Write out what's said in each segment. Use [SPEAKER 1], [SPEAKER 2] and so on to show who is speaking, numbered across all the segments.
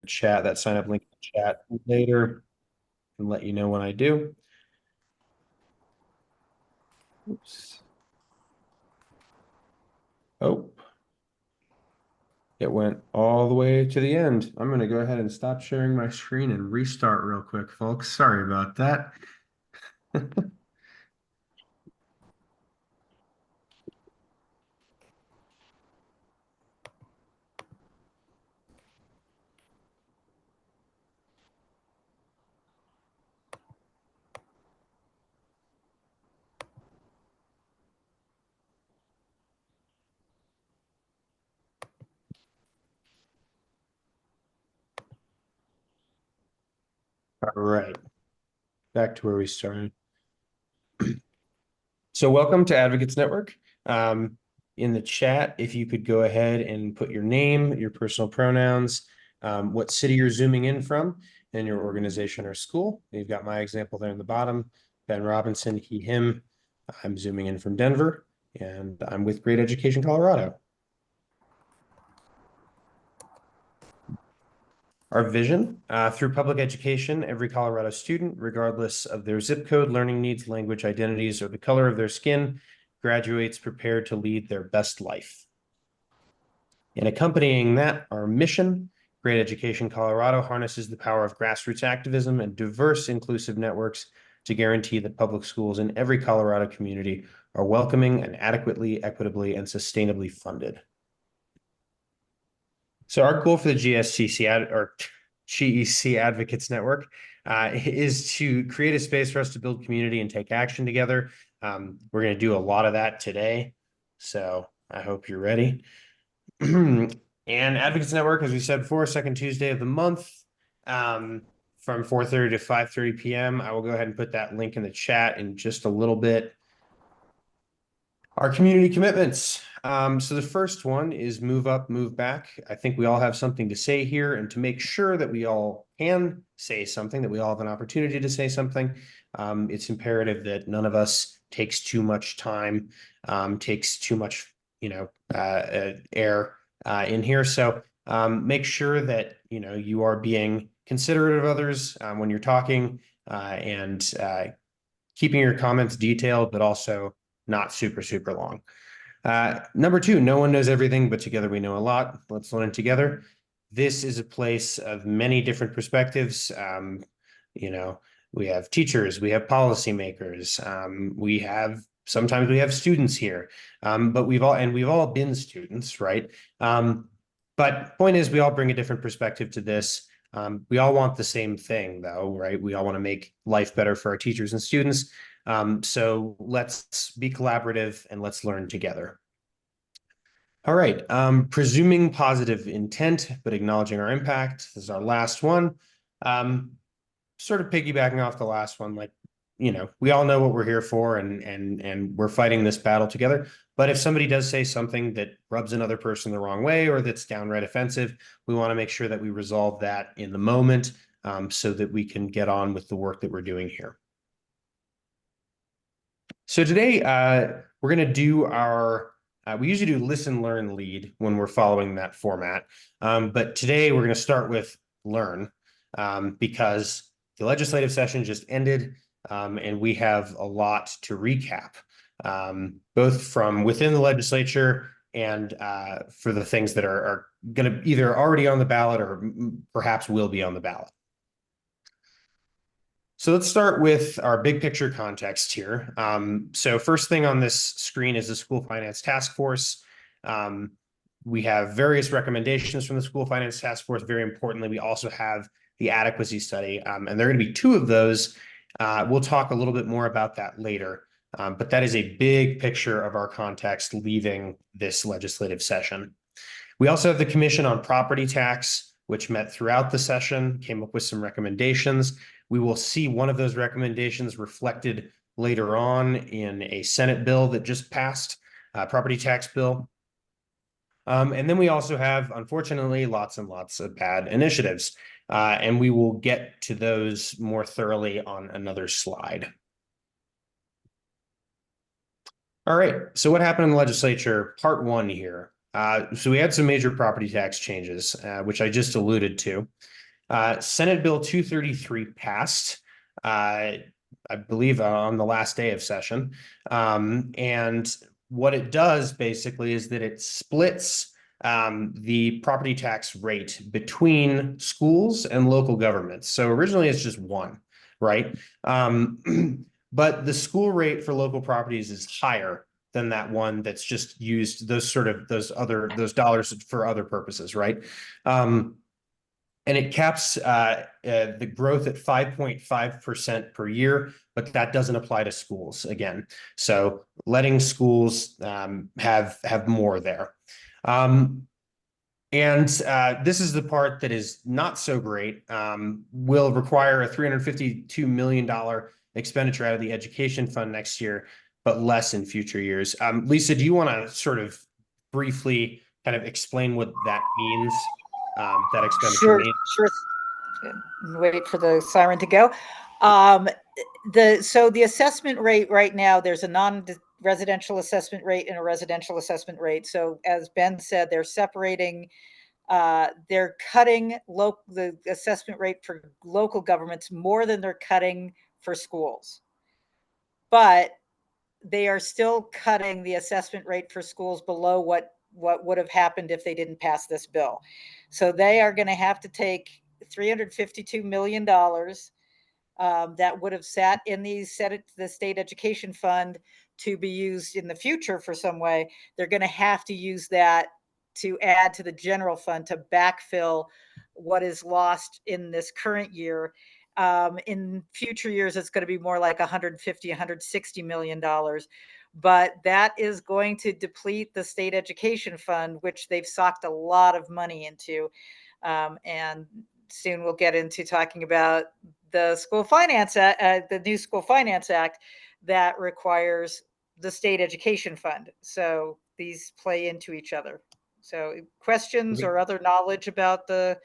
[SPEAKER 1] chat, that sign up link in the chat later and let you know when I do. Oops. Oh, it went all the way to the end. I'm going to go ahead and stop sharing my screen and restart real quick, folks. Sorry about that. All right, back to where we started. So welcome to Advocates Network. In the chat, if you could go ahead and put your name, your personal pronouns, what city you're zooming in from, and your organization or school. You've got my example there in the bottom, Ben Robinson, he, him. I'm zooming in from Denver, and I'm with Great Education Colorado. Our vision, through public education, every Colorado student, regardless of their zip code, learning needs, language, identities, or the color of their skin, graduates prepared to lead their best life. And accompanying that, our mission, Great Education Colorado harnesses the power of grassroots activism and diverse, inclusive networks to guarantee that public schools in every Colorado community are welcoming and adequately, equitably, and sustainably funded. So our goal for the GEC Advocates Network is to create a space for us to build community and take action together. We're going to do a lot of that today, so I hope you're ready. And Advocates Network, as we said before, second Tuesday of the month, from 4:30 to 5:30 p.m. I will go ahead and put that link in the chat in just a little bit. Our community commitments. So the first one is move up, move back. I think we all have something to say here, and to make sure that we all can say something, that we all have an opportunity to say something, it's imperative that none of us takes too much time, takes too much, air in here. So make sure that, you are being considerate of others when you're talking, and keeping your comments detailed, but also not super, super long. Number two, no one knows everything, but together we know a lot. Let's learn together. This is a place of many different perspectives. We have teachers, we have policymakers, sometimes we have students here, but we've all been students, right? But point is, we all bring a different perspective to this. We all want the same thing, though, right? We all want to make life better for our teachers and students. So let's be collaborative and let's learn together. All right, presuming positive intent, but acknowledging our impact. This is our last one. Sort of piggybacking off the last one, we all know what we're here for, and we're fighting this battle together. But if somebody does say something that rubs another person the wrong way, or that's downright offensive, we want to make sure that we resolve that in the moment, so that we can get on with the work that we're doing here. So today, we're going to do we usually do listen, learn, lead when we're following that format. But today we're going to start with learn, because the legislative session just ended, and we have a lot to recap, both from within the legislature and for the things that are going to either already on the ballot or perhaps will be on the ballot. So let's start with our big picture context here. So first thing on this screen is the School Finance Task Force. We have various recommendations from the School Finance Task Force. Very importantly, we also have the adequacy study, and there are going to be two of those. We'll talk a little bit more about that later, but that is a big picture of our context leaving this legislative session. We also have the Commission on Property Tax, which met throughout the session, came up with some recommendations. We will see one of those recommendations reflected later on in a Senate bill that just passed, property tax bill. And then we also have, unfortunately, lots and lots of bad initiatives, and we will get to those more thoroughly on another slide. All right, so what happened in the legislature? Part one here. So we had some major property tax changes, which I just alluded to. Senate Bill 233 passed, I believe, on the last day of session. And what it does basically is that it splits the property tax rate between schools and local governments. So originally it's just one, right? But the school rate for local properties is higher than that one that's just used those dollars for other purposes, right? And it caps the growth at 5.5% per year, but that doesn't apply to schools again. So letting schools have more there. And this is the part that is not so great. Will require a $352 million expenditure out of the education fund next year, but less in future years. Lisa, do you want to sort of briefly kind of explain what that means, that expenditure
[SPEAKER 2] Sure,
[SPEAKER 1] means?
[SPEAKER 2] sure. Wait for the siren to go. So the assessment rate right now, there's a non-residential assessment rate and a residential assessment rate. So as Ben said, they're separating, they're cutting the assessment rate for local governments more than they're cutting for schools. But they are still cutting the assessment rate for schools below what would have happened if they didn't pass this bill. So they are going to have to take $352 million that would have sat in the state education fund to be used in the future for some way. They're going to have to use that to add to the general fund to backfill what is lost in this current year. In future years, it's going to be more like 150, $160 million. But that is going to deplete the state education fund, which they've socked a lot of money into. And soon we'll get into talking about the school finance, the new school finance act that requires the state education fund. So these play into each other. So questions or other knowledge about the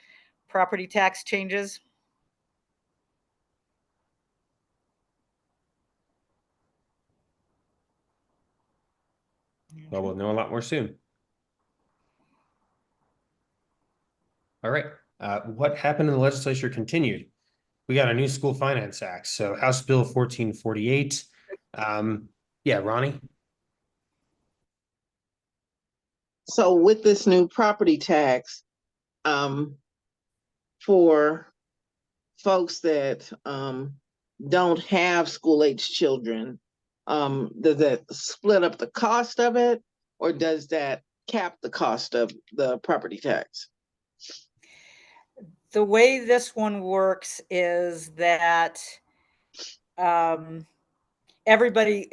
[SPEAKER 2] property tax changes?
[SPEAKER 1] Well, we'll know a lot more soon. All right. What happened in the legislature continued. We got a new school finance act. So House Bill 1448. Yeah, Ronnie.
[SPEAKER 3] So with this new property tax, for folks that don't have school-age children, does that split up the cost of it, or does that cap the cost of the property tax?
[SPEAKER 2] The way this one works is that everybody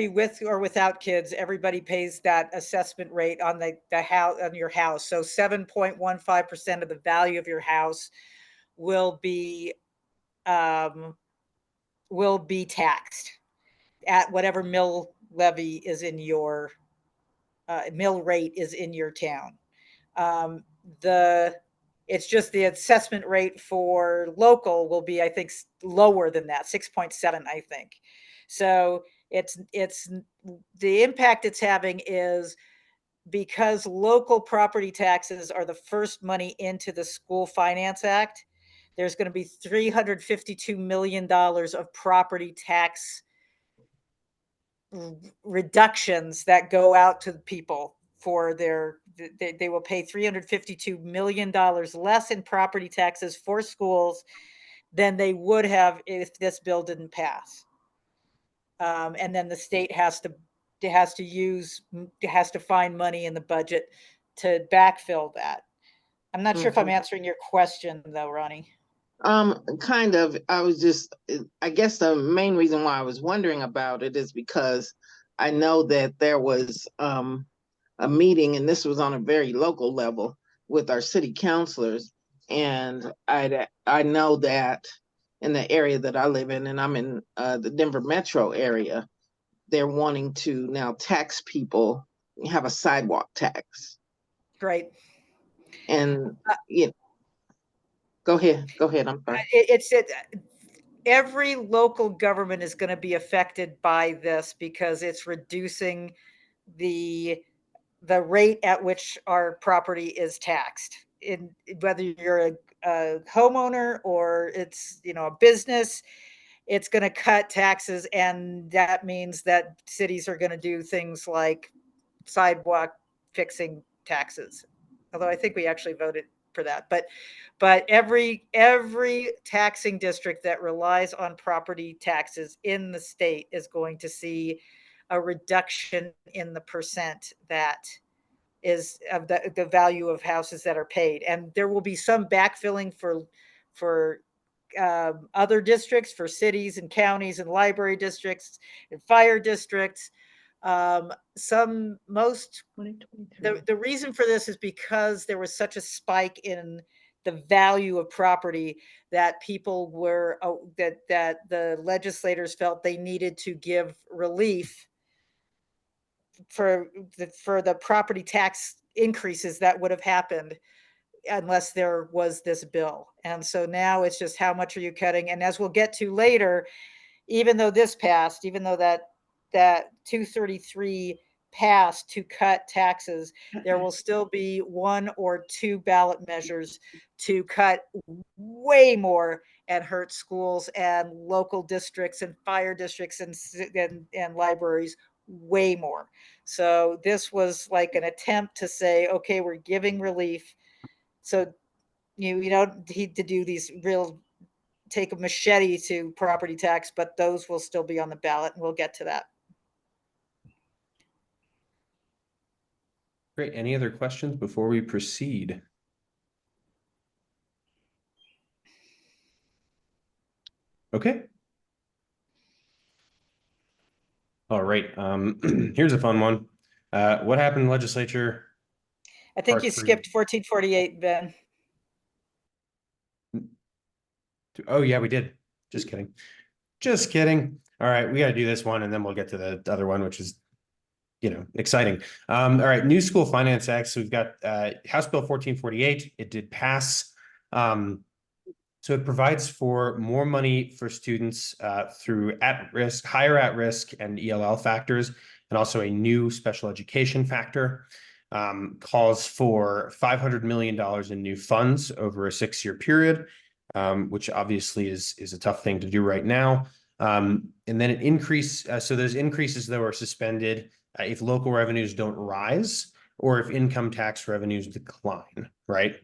[SPEAKER 2] with or without kids, everybody pays that assessment rate on the house, on your house. So 7.15% of the value of your house will be taxed at whatever mill levy is in your mill rate is in your town. The It's just the assessment rate for local will be, I think, lower than that, 6.7, I think. So it's the impact it's having is because local property taxes are the first money into the School Finance Act. There's going to be $352 million of property tax reductions that go out to the people for they will pay $352 million less in property taxes for schools than they would have if this bill didn't pass. And then the state has to find money in the budget to backfill that. I'm not sure if I'm answering your question though, Ronnie.
[SPEAKER 3] Kind of. I guess the main reason why I was wondering about it is because I know that there was a meeting, and this was on a very local level with our city councilors. And I know that in the area that I live in, and I'm in the Denver metro area, they're wanting to now tax people, have a sidewalk tax.
[SPEAKER 2] Right.
[SPEAKER 3] And, go ahead. I'm sorry.
[SPEAKER 2] Every local government is going to be affected by this because it's reducing the rate at which our property is taxed. In whether you're a homeowner or it's, a business, it's going to cut taxes. And that means that cities are going to do things like sidewalk fixing taxes. Although I think we actually voted for that. But every taxing district that relies on property taxes in the state is going to see a reduction in the percent that is of the value of houses that are paid. And there will be some backfilling for other districts, for cities and counties and library districts and fire districts. The reason for this is because there was such a spike in the value of property that people were that the legislators felt they needed to give relief for the property tax increases that would have happened unless there was this bill. And so now it's just how much are you cutting? And as we'll get to later, even though this passed, even though that 233 passed to cut taxes, there will still be one or two ballot measures to cut way more and hurt schools and local districts and fire districts and libraries way more. So this was like an attempt to say, okay, we're giving relief. So you don't need to do these real take a machete to property tax, but those will still be on the ballot, and we'll get to that.
[SPEAKER 1] Great. Any other questions before we proceed? Okay. All right. Here's a fun one. What happened in the legislature?
[SPEAKER 2] I think
[SPEAKER 1] Part
[SPEAKER 2] you
[SPEAKER 1] three.
[SPEAKER 2] skipped 1448, Ben.
[SPEAKER 1] Oh, yeah, we did. Just kidding. Just kidding. All right, we got to do this one, and then we'll get to the other one, which is, exciting. All right, New School Finance Act. So we've got House Bill 1448. It did pass. So it provides for more money for students through higher at risk and ELL factors, and also a new special education factor. Calls for $500 million in new funds over a 6-year period, which obviously is a tough thing to do right now. And then it so those increases that were suspended if local revenues don't rise or if income tax revenues decline, right?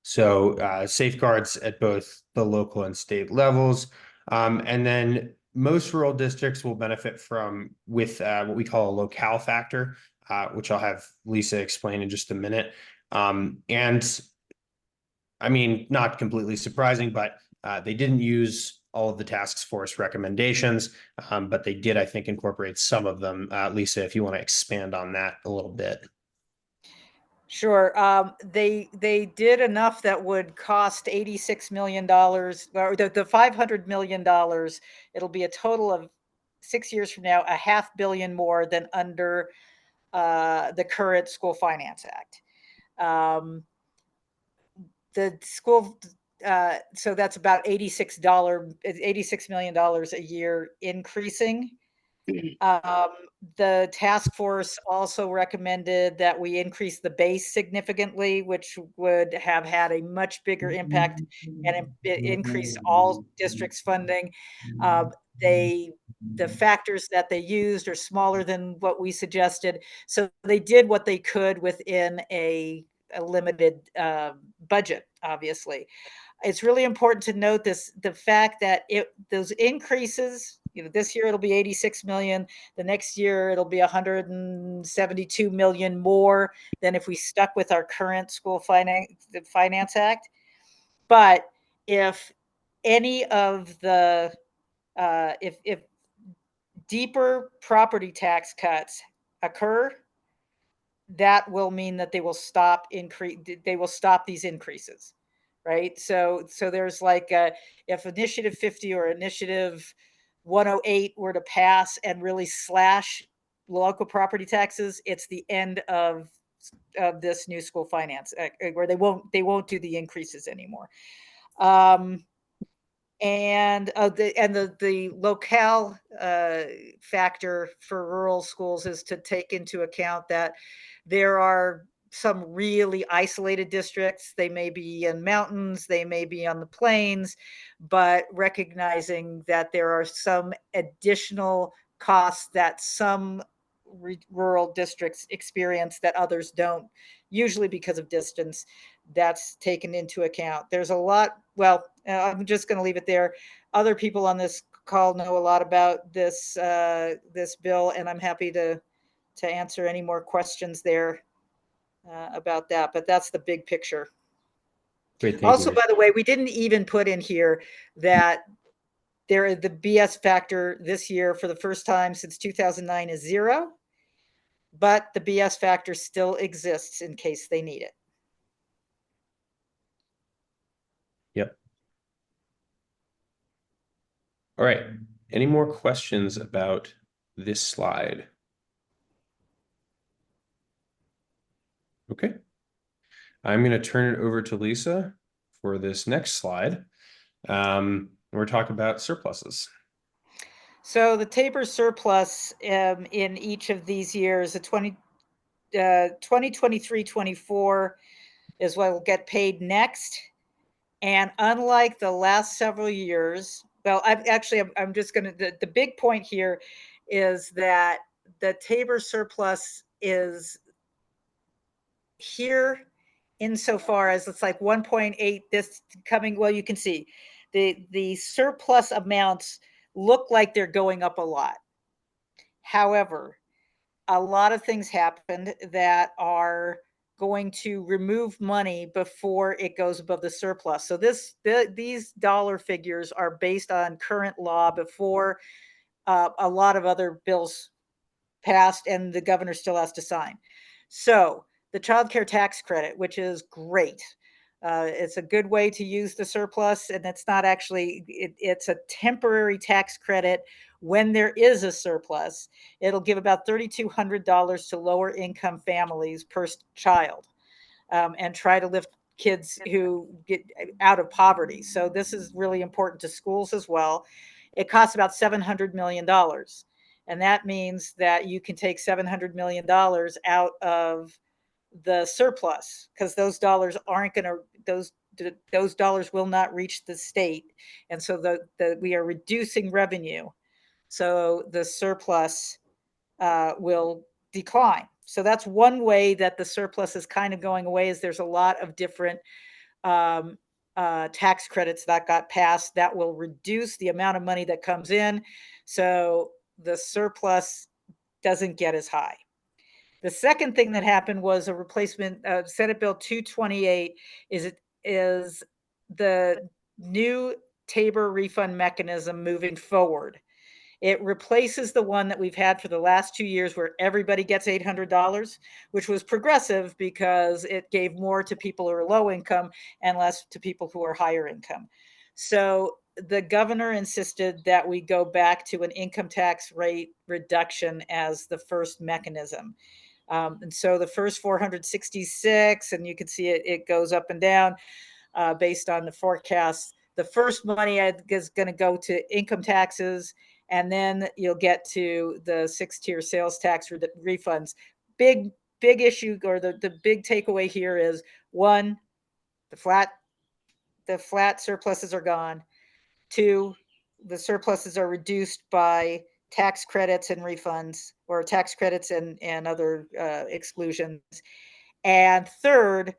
[SPEAKER 1] So safeguards at both the local and state levels. And then most rural districts will benefit from what we call a locale factor, which I'll have Lisa explain in just a minute. And I mean, not completely surprising, but they didn't use all of the task force recommendations, but they did, I think, incorporate some of them. Lisa, if you want to expand on that a little bit.
[SPEAKER 2] Sure. They did enough that would cost $86 million, or the $500 million. It'll be a total of 6 years from now, $500 million more than under the current School Finance Act. The school, so that's about $86 million a year increasing. The task force also recommended that we increase the base significantly, which would have had a much bigger impact and it increased all districts' funding. The factors that they used are smaller than what we suggested. So they did what they could within a limited budget, obviously. It's really important to note the fact that those increases, this year it'll be 86 million. The next year it'll be 172 million more than if we stuck with our current the Finance Act. But if any of the if deeper property tax cuts occur, that will mean that they will stop these increases, right? So there's like if Initiative 50 or Initiative 108 were to pass and really slash local property taxes, it's the end of this new school finance, where they won't do the increases anymore. And the locale factor for rural schools is to take into account that there are some really isolated districts. They may be in mountains, they may be on the plains, but recognizing that there are some additional costs that some rural districts experience that others don't, usually because of distance. That's taken into account. There's a lot. Well, I'm just going to leave it there. Other people on this call know a lot about this this bill, and I'm happy to answer any more questions there about that. But that's the big picture.
[SPEAKER 1] Great, thank
[SPEAKER 2] Also,
[SPEAKER 1] you.
[SPEAKER 2] by the way, we didn't even put in here that the BS factor this year for the first time since 2009 is 0, but the BS factor still exists in case they need it.
[SPEAKER 1] Yep. All right. Any more questions about this slide? Okay. I'm going to turn it over to Lisa for this next slide. We're talking about surpluses.
[SPEAKER 2] So the Tabor surplus in each of these years, the 2023-24 is what will get paid next. And unlike the last several years, well, I'm just going to, the big point here is that the Tabor surplus is here insofar as it's like 1.8 this coming. Well, you can see the surplus amounts look like they're going up a lot. However, a lot of things happened that are going to remove money before it goes above the surplus. So these dollar figures are based on current law before a lot of other bills passed and the governor still has to sign. So the child care tax credit, which is great. It's a good way to use the surplus, and it's not actually, it's a temporary tax credit when there is a surplus. It'll give about $3,200 to lower income families per child, and try to lift kids who get out of poverty. So this is really important to schools as well. It costs about $700 million. And that means that you can take $700 million out of the surplus because those dollars aren't going to, those dollars will not reach the state. And so we are reducing revenue. So the surplus will decline. So that's one way that the surplus is kind of going away, is there's a lot of different tax credits that got passed that will reduce the amount of money that comes in. So the surplus doesn't get as high. The second thing that happened was a replacement of Senate Bill 228 is the new Tabor refund mechanism moving forward. It replaces the one that we've had for the last 2 years where everybody gets $800, which was progressive because it gave more to people who are low income and less to people who are higher income. So the governor insisted that we go back to an income tax rate reduction as the first mechanism. And so the first 466, and you can see it goes up and down based on the forecast. The first money is going to go to income taxes, and then you'll get to the 6-tier sales tax refunds. Big issue, or the big takeaway here is, one, the flat surpluses are gone. 2, the surpluses are reduced by tax credits and refunds, or tax credits and other exclusions. And third,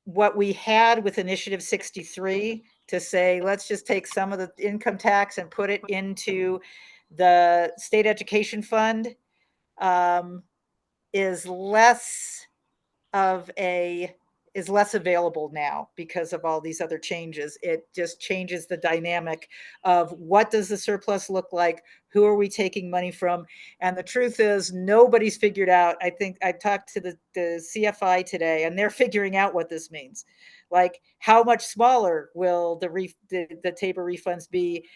[SPEAKER 2] what we had with Initiative 63 to say, let's just take some of the income tax and put it into the state education fund, is less available now because of all these other changes. It just changes the dynamic of what does the surplus look like? Who are we taking money from? And the truth is, nobody's figured out. I think I talked to the CFI today, and they're figuring out what this means. Like, how much smaller will the Tabor refunds be?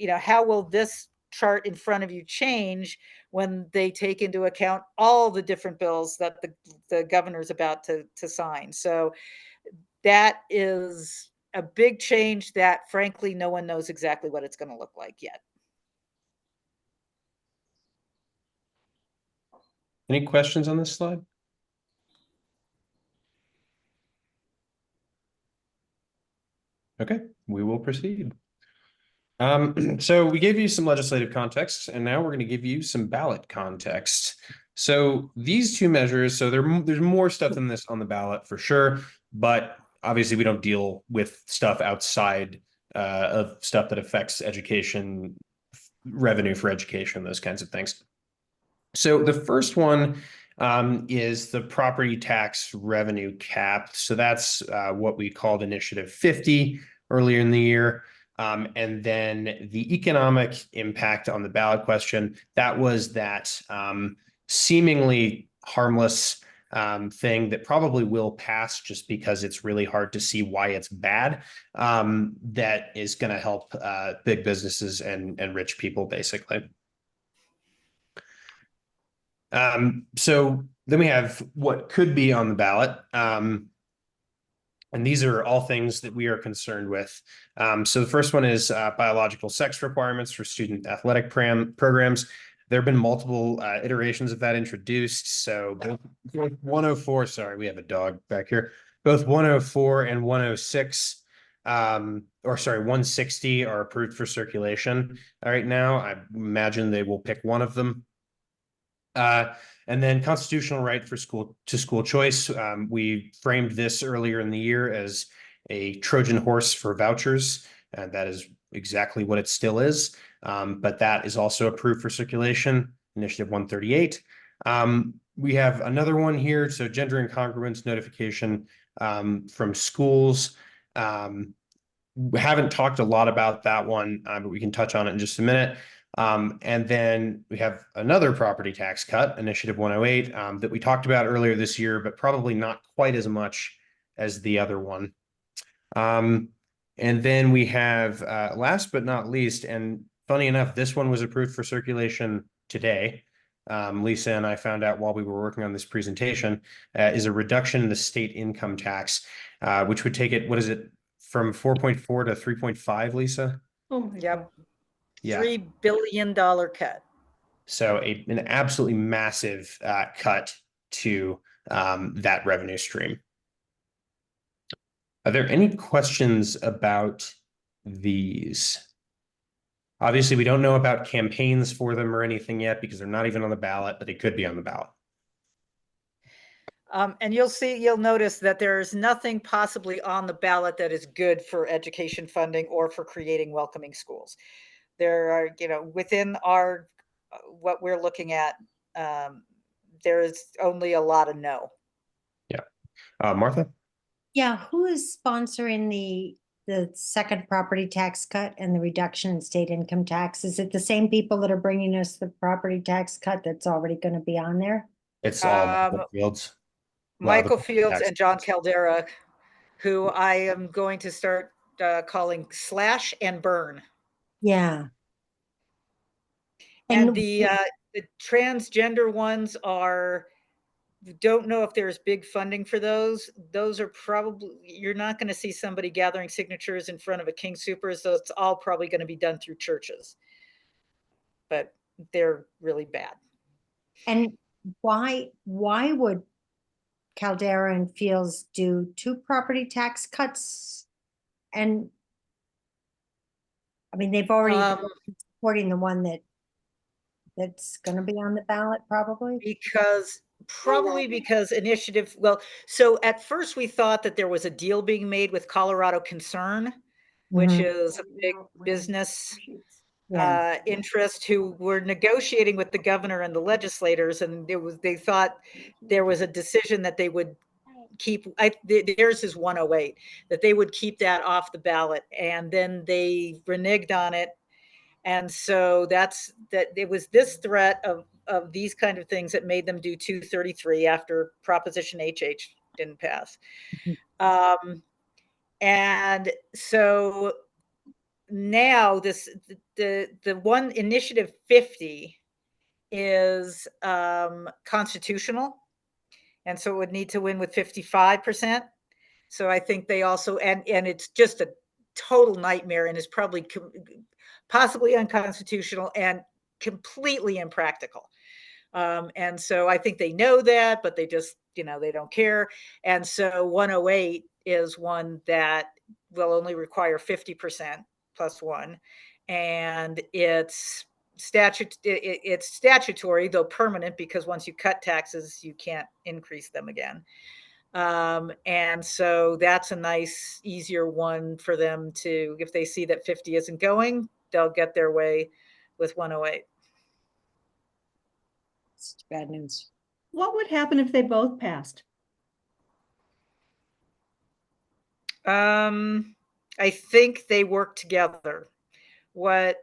[SPEAKER 2] How will this chart in front of you change when they take into account all the different bills that the governor's about to sign? So that is a big change that, frankly, no one knows exactly what it's going to look like yet.
[SPEAKER 1] Any questions on this slide? Okay, we will proceed. So we gave you some legislative context, and now we're going to give you some ballot context. So these two measures, so there's more stuff than this on the ballot for sure, but obviously we don't deal with stuff outside of stuff that affects education, revenue for education, those kinds of things. So the first one is the property tax revenue cap. So that's what we called Initiative 50 earlier in the year. And then the economic impact on the ballot question, that was that seemingly harmless thing that probably will pass just because it's really hard to see why it's bad. That is going to help big businesses and rich people, basically. So then we have what could be on the ballot. And these are all things that we are concerned with. So the first one is biological sex requirements for student athletic programs. There have been multiple iterations of that introduced. So both 104, sorry, we have a dog back here. Both 104 and 106, or sorry, 160 are approved for circulation right now. I imagine they will pick one of them. And then constitutional right for school choice. We framed this earlier in the year as a Trojan horse for vouchers, and that is exactly what it still is. But that is also approved for circulation, Initiative 138. We have another one here, so gender incongruence notification from schools. We haven't talked a lot about that one, but we can touch on it in just a minute. And then we have another property tax cut, Initiative 108, that we talked about earlier this year, but probably not quite as much as the other one. And then we have, last but not least, and funny enough, this one was approved for circulation today. Lisa and I found out while we were working on this presentation, is a reduction in the state income tax, which would take it, what is it, from 4.4 to 3.5, Lisa?
[SPEAKER 2] Oh my Yep. God.
[SPEAKER 1] Yeah.
[SPEAKER 2] $3 billion cut.
[SPEAKER 1] So an absolutely massive cut to that revenue stream. Are there any questions about these? Obviously, we don't know about campaigns for them or anything yet because they're not even on the ballot, but they could be on the ballot.
[SPEAKER 2] And you'll notice that there's nothing possibly on the ballot that is good for education funding or for creating welcoming schools. There are, within our, what we're looking at, there is only a lot of no.
[SPEAKER 1] Yeah. Martha?
[SPEAKER 4] Yeah, who is sponsoring the second property tax cut and the reduction in state income tax? Is it the same people that are bringing us the property tax cut that's already going to be on there?
[SPEAKER 1] It's all Michael Fields.
[SPEAKER 2] Michael Fields and John Caldera, who I am going to start calling slash and burn.
[SPEAKER 4] Yeah.
[SPEAKER 2] And the transgender ones are, don't know if there's big funding for those. Those are probably, you're not going to see somebody gathering signatures in front of a King Soopers. So it's all probably going to be done through churches. But they're really bad.
[SPEAKER 4] And why would Caldera and Fields do two property tax cuts? And I mean, they've already supporting the one that's going to be on the ballot, probably
[SPEAKER 2] because initiative. Well, so at first we thought that there was a deal being made with Colorado Concern, which is a big business interest, who were negotiating with the governor and the legislators, and they thought there was a decision that they would keep. Theirs is 108, that they would keep that off the ballot, and then they reneged on it. And so it was this threat of these kind of things that made them do 233 after Proposition HH didn't pass. And so now the one Initiative 50 is constitutional. And so it would need to win with 55%. So I think they also, and it's just a total nightmare and is probably possibly unconstitutional and completely impractical. And so I think they know that, but they just, they don't care. And so 108 is one that will only require 50% plus one. And it's statutory, though permanent, because once you cut taxes, you can't increase them again. And so that's a nice, easier one for them to, if they see that 50 isn't going, they'll get their way with 108.
[SPEAKER 4] It's bad news.
[SPEAKER 5] What would happen if they both passed?
[SPEAKER 2] I think they work together. What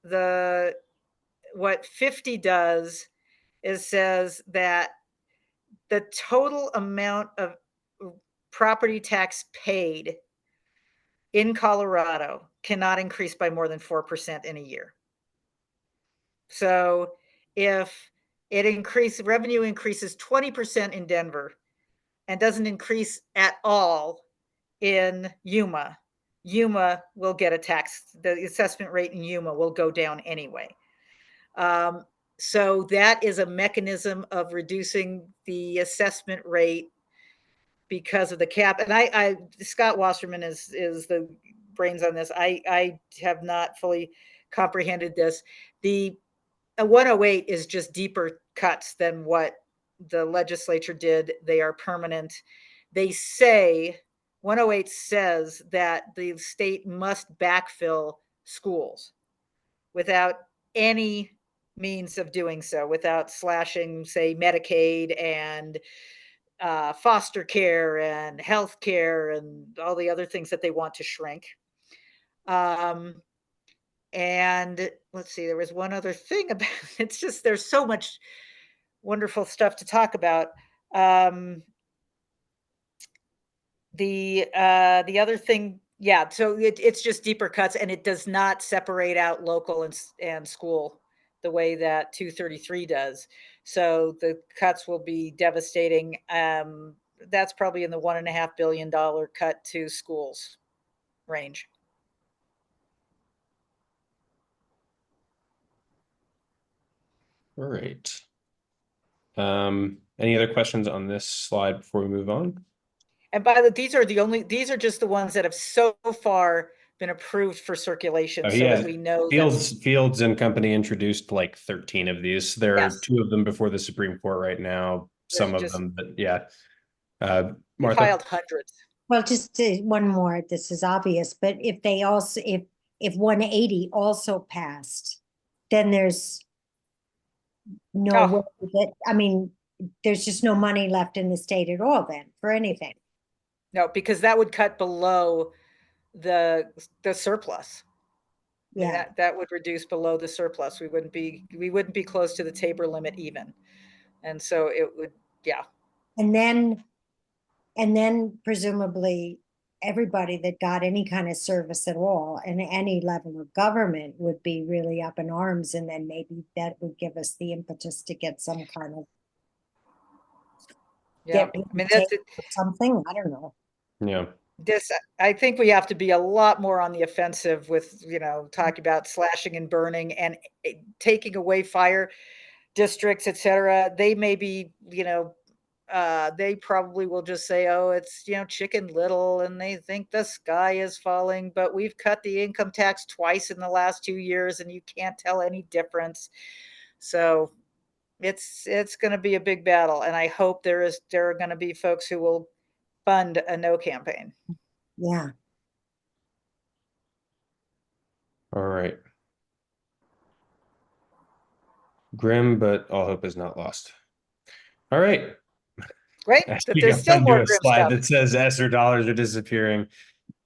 [SPEAKER 2] 50 does is says that the total amount of property tax paid in Colorado cannot increase by more than 4% in a year. So if revenue increases 20% in Denver and doesn't increase at all in Yuma, Yuma will get a tax. The assessment rate in Yuma will go down anyway. So that is a mechanism of reducing the assessment rate because of the cap. And Scott Wasserman is the brains on this. I have not fully comprehended this. The 108 is just deeper cuts than what the legislature did. They are permanent. They say 108 says that the state must backfill schools without any means of doing so, without slashing, say, Medicaid and foster care and health care and all the other things that they want to shrink. And let's see, there was one other thing about it's just there's so much wonderful stuff to talk about. The other thing, yeah, so it's just deeper cuts, and it does not separate out local and school the way that 233 does. So the cuts will be devastating. That's probably in the $1.5 billion cut to schools range.
[SPEAKER 1] All right. Any other questions on this slide before we move on?
[SPEAKER 2] And these are just the ones that have so far been approved for circulation,
[SPEAKER 1] Oh,
[SPEAKER 2] so
[SPEAKER 1] yeah.
[SPEAKER 2] that we know
[SPEAKER 1] Fields and Company introduced like 13 of these. There
[SPEAKER 2] Yes.
[SPEAKER 1] are 2 of them before the Supreme Court right now. Some of them, but yeah. Martha?
[SPEAKER 2] filed hundreds.
[SPEAKER 4] Well, just one more, this is obvious, but if they also, if 180 also passed, then there's no way that, I mean, there's just no money left in the state at all then for anything.
[SPEAKER 2] No, because that would cut below the surplus. I mean,
[SPEAKER 4] Yeah,
[SPEAKER 2] that would reduce below the surplus. We wouldn't be close to the Tabor limit even. And so it would, yeah.
[SPEAKER 4] and then presumably everybody that got any kind of service at all and any level of government would be really up in arms, and then maybe that would give us the impetus to get some kind of
[SPEAKER 2] Yeah. I mean, that's it.
[SPEAKER 4] something, I don't know.
[SPEAKER 1] Yeah.
[SPEAKER 2] I think we have to be a lot more on the offensive with, talking about slashing and burning and taking away fire districts, et cetera. They may be, they probably will just say, oh, it's, Chicken Little, and they think the sky is falling, but we've cut the income tax twice in the last 2 years and you can't tell any difference. So it's going to be a big battle. And I hope there are going to be folks who will fund a no campaign.
[SPEAKER 4] Yeah.
[SPEAKER 1] All right. Grim, but all hope is not lost. All right.
[SPEAKER 2] Right? But there's still more grim
[SPEAKER 1] slide
[SPEAKER 2] stuff.
[SPEAKER 1] that says ESSER dollars are disappearing.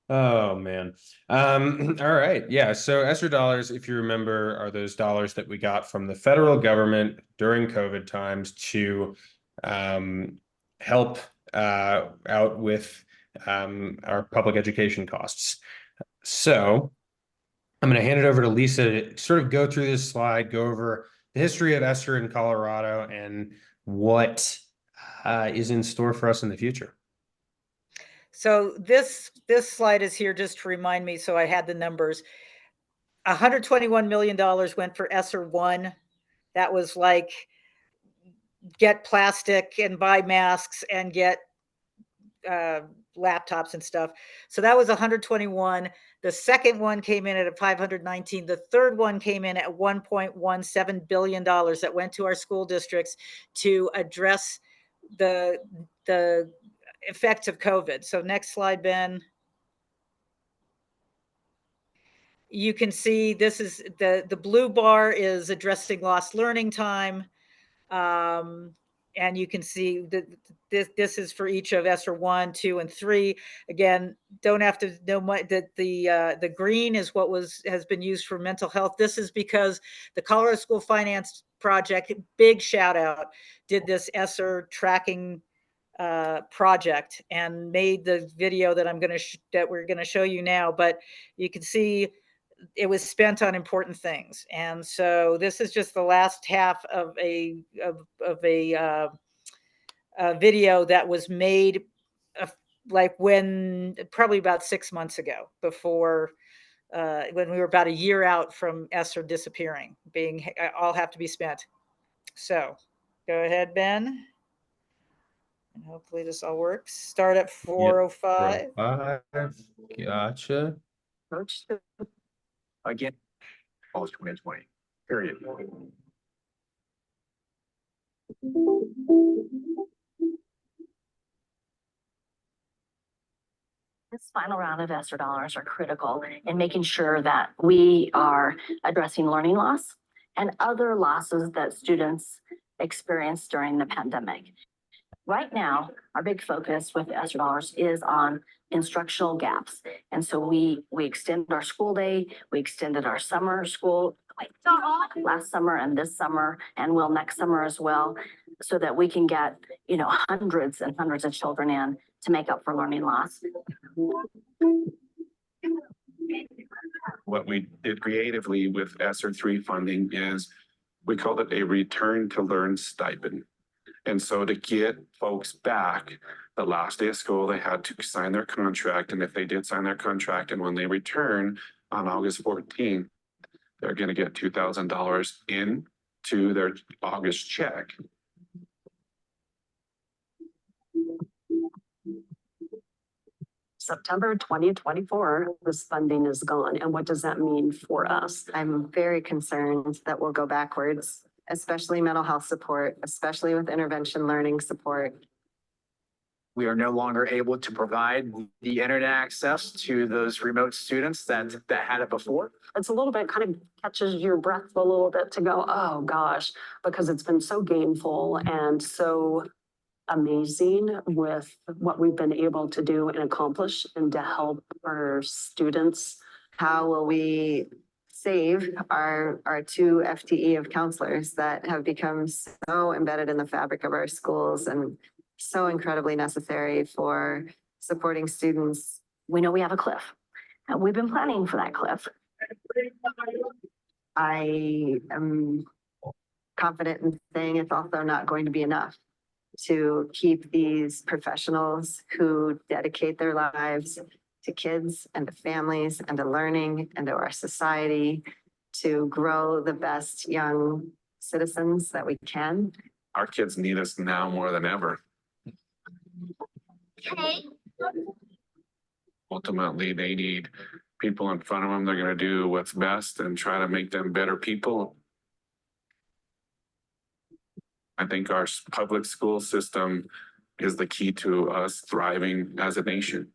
[SPEAKER 1] Oh man. All right. Yeah. So ESSER dollars, if you remember, are those dollars that we got from the federal government during COVID times to help out with our public education costs. So I'm going to hand it over to Lisa to sort of go through this slide, go over the history of ESSER in Colorado and what is in store for us in the future.
[SPEAKER 2] So this slide is here just to remind me, so I had the numbers. $121 million went for ESSER 1. That was like get plastic and buy masks and get laptops and stuff. So that was 121. The second one came in at 519. The third one came in at $1.17 billion that went to our school districts to address the effects of COVID. So next slide, Ben. You can see this is the blue bar is addressing lost learning time. And you can see that this is for each of ESSER 1, 2, and 3. Again, don't have to know that the green is what has been used for mental health. This is because the Colorado School Finance Project, big shout out, did this ESSER tracking project and made the video that we're gonna show you now. But you can see it was spent on important things. And so this is just the last half of a video that was made like probably about 6 months ago, before when we were about a year out from ESSER disappearing, all have to be spent. So go ahead, Ben. And hopefully this all works. Start at 4:05.
[SPEAKER 6] 4:05. Gotcha.
[SPEAKER 7] Again, all 2020, period.
[SPEAKER 8] This final round of ESSER dollars are critical in making sure that we are addressing learning loss and other losses that students experienced during the pandemic. Right now, our big focus with ESSER dollars is on instructional gaps. And so we extended our school day, we extended our summer school last summer and this summer, and will next summer as well, so that we can get, hundreds and hundreds of children in to make up for learning loss.
[SPEAKER 7] What we did creatively with ESSER 3 funding is we called it a return to learn stipend. And so to get folks back, the last day of school, they had to sign their contract. And if they did sign their contract, and when they return on August 14th, they're going to get $2,000 into their August check.
[SPEAKER 9] September 2024, this funding is gone. And what does that mean for us?
[SPEAKER 10] I'm very concerned that we'll go backwards, especially mental health support, especially with intervention learning support.
[SPEAKER 11] We are no longer able to provide the internet access to those remote students that had it before.
[SPEAKER 9] It's a little bit kind of catches your breath a little bit to go, oh gosh, because it's been so gainful and so amazing with what we've been able to do and accomplish and to help our students.
[SPEAKER 10] How will we save our 2 FTE of counselors that have become so embedded in the fabric of our schools and so incredibly necessary for supporting students?
[SPEAKER 8] We know we have a cliff, and we've been planning for that cliff.
[SPEAKER 10] I am confident in saying it's also not going to be enough to keep these professionals who dedicate their lives to kids and to families and to learning and to our society to grow the best young citizens that we can.
[SPEAKER 7] Our kids need us now more than ever.
[SPEAKER 8] Okay.
[SPEAKER 7] Ultimately, they need people in front of them. They're going to do what's best and try to make them better people. I think our public school system is the key to us thriving as a nation.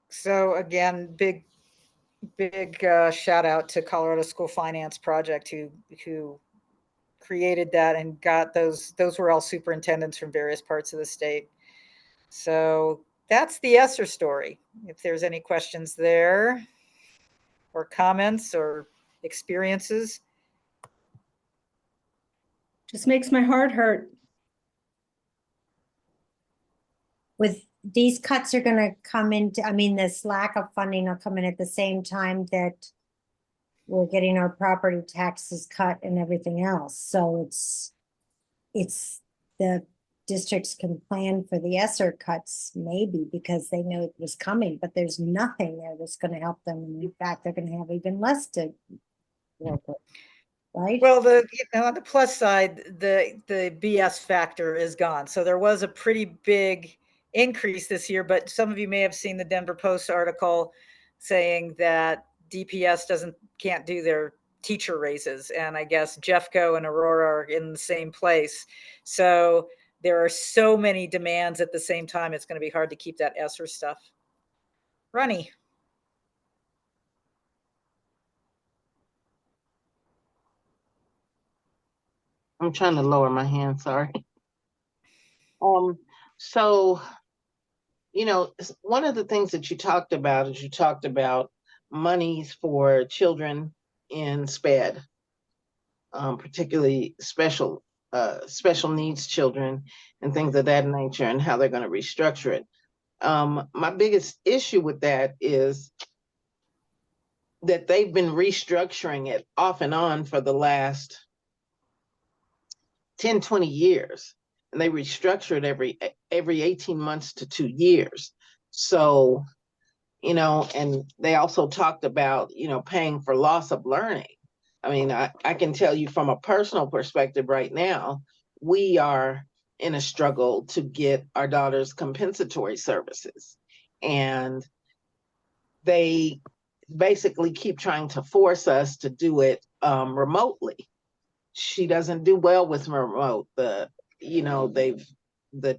[SPEAKER 2] So again, big shout out to Colorado School Finance Project who created that and got those were all superintendents from various parts of the state. So that's the ESSER story. If there's any questions there or comments or experiences.
[SPEAKER 5] Just makes my heart hurt.
[SPEAKER 4] With these cuts are gonna come into, this lack of funding will come in at the same time that we're getting our property taxes cut and everything else. So it's the districts can plan for the ESSER cuts, maybe because they know it was coming, but there's nothing there that's gonna help them. And in fact, they're gonna have even less to work with, right?
[SPEAKER 2] Well, on the plus side, the BS factor is gone. So there was a pretty big increase this year, but some of you may have seen the Denver Post article saying that DPS can't do their teacher raises, and I guess Jeffco and Aurora are in the same place. So there are so many demands at the same time. It's going to be hard to keep that ESSER stuff. Ronnie.
[SPEAKER 3] I'm trying to lower my hand, sorry. So, one of the things that you talked about is you talked about monies for children in SPED, particularly special needs children and things of that nature, and how they're going to restructure it. My biggest issue with that is that they've been restructuring it off and on for the last 10, 20 years. And they restructure it every 18 months to 2 years. So, and they also talked about, paying for loss of learning. I mean, I can tell you from a personal perspective right now, we are in a struggle to get our daughter's compensatory services. And they basically keep trying to force us to do it remotely. She doesn't do well with remote. The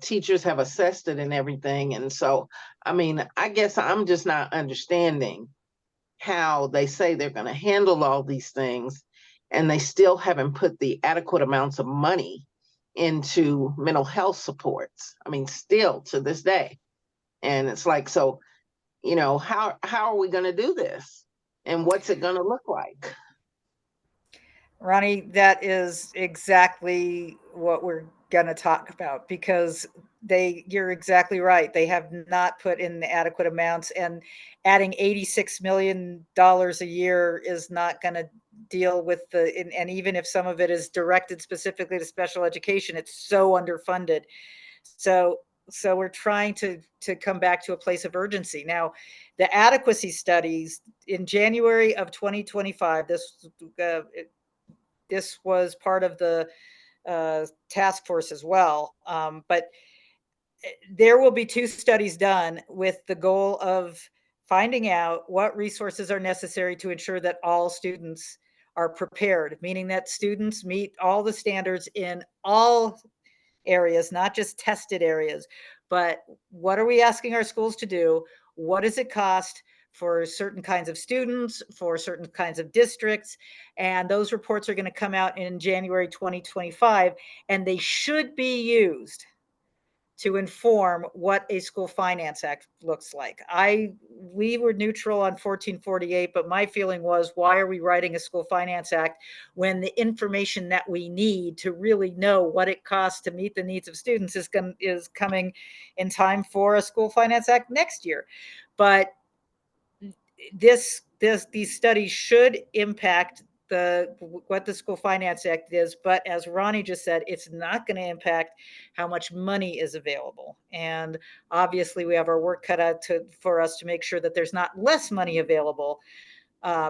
[SPEAKER 3] teachers have assessed it and everything. And so, I mean, I guess I'm just not understanding how they say they're going to handle all these things and they still haven't put the adequate amounts of money into mental health supports. I mean, still to this day. And it's like, so, how are we going to do this? And what's it going to look like?
[SPEAKER 2] Ronnie, that is exactly what we're going to talk about, because you're exactly right. They have not put in the adequate amounts, and adding $86 million a year is not going to deal with and even if some of it is directed specifically to special education, it's so underfunded. So we're trying to come back to a place of urgency. Now, the adequacy studies in January of 2025, this was part of the task force as well. But there will be 2 studies done with the goal of finding out what resources are necessary to ensure that all students are prepared, meaning that students meet all the standards in all areas, not just tested areas. But what are we asking our schools to do? What does it cost for certain kinds of students, for certain kinds of districts? And those reports are going to come out in January 2025, and they should be used to inform what a school finance act looks like. We were neutral on 1448, but my feeling was, why are we writing a school finance act when the information that we need to really know what it costs to meet the needs of students is coming in time for a school finance act next year? But these studies should impact what the school finance act is, but as Ronnie just said, it's not going to impact how much money is available. And obviously we have our work cut out for us to make sure that there's not less money available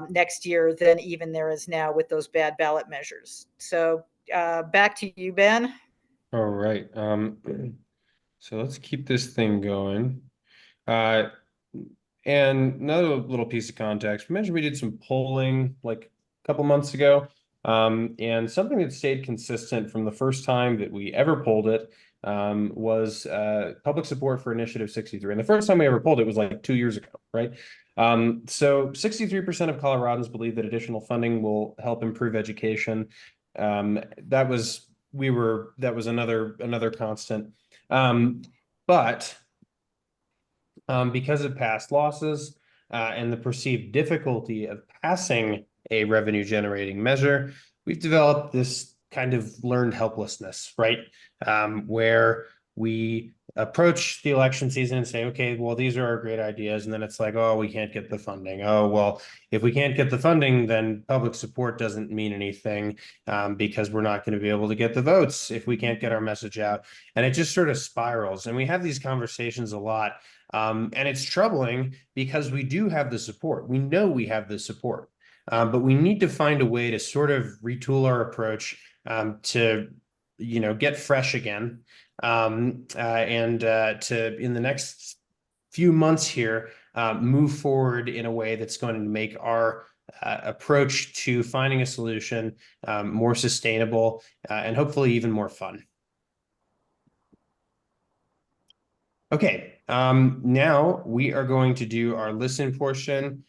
[SPEAKER 2] next year than even there is now with those bad ballot measures. So back to you, Ben.
[SPEAKER 6] All right. So let's keep this thing going. And another little piece of context, we mentioned we did some polling like a couple months ago. And something that stayed consistent from the first time that we ever polled it was public support for Initiative 63. And the first time we ever polled it was like 2 years ago, right? So 63% of Coloradans believe that additional funding will help improve education. That was another constant. But because of past losses and the perceived difficulty of passing a revenue generating measure, we've developed this kind of learned helplessness, right? Where we
[SPEAKER 1] approach the election season and say, okay, well, these are our great ideas. And then it's like, oh, we can't get the funding. Oh, well, if we can't get the funding, then public support doesn't mean anything, because we're not going to be able to get the votes if we can't get our message out. And it just sort of spirals. And we have these conversations a lot. And it's troubling because we do have the support. We know we have the support, but we need to find a way to sort of retool our approach, to, get fresh again, and to, in the next few months here, move forward in a way that's going to make our approach to finding a solution more sustainable, and hopefully even more fun. Okay, now we are going to do our listen portion.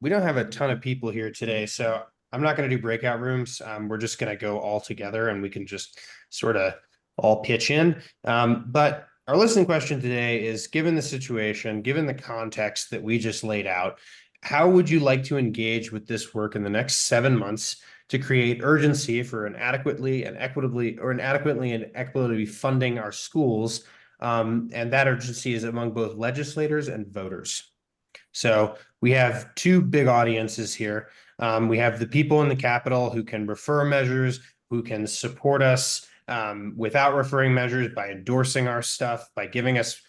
[SPEAKER 1] We don't have a ton of people here today, so I'm not going to do breakout rooms. We're just going to go all together and we can just sort of all pitch in. But our listening question today is, given the situation, given the context that we just laid out, how would you like to engage with this work in the next 7 months to create urgency for an adequately and equitably funding our schools? And that urgency is among both legislators and voters. So we have two big audiences here. We have the people in the Capitol who can refer measures, who can support us without referring measures, by endorsing our stuff, by giving us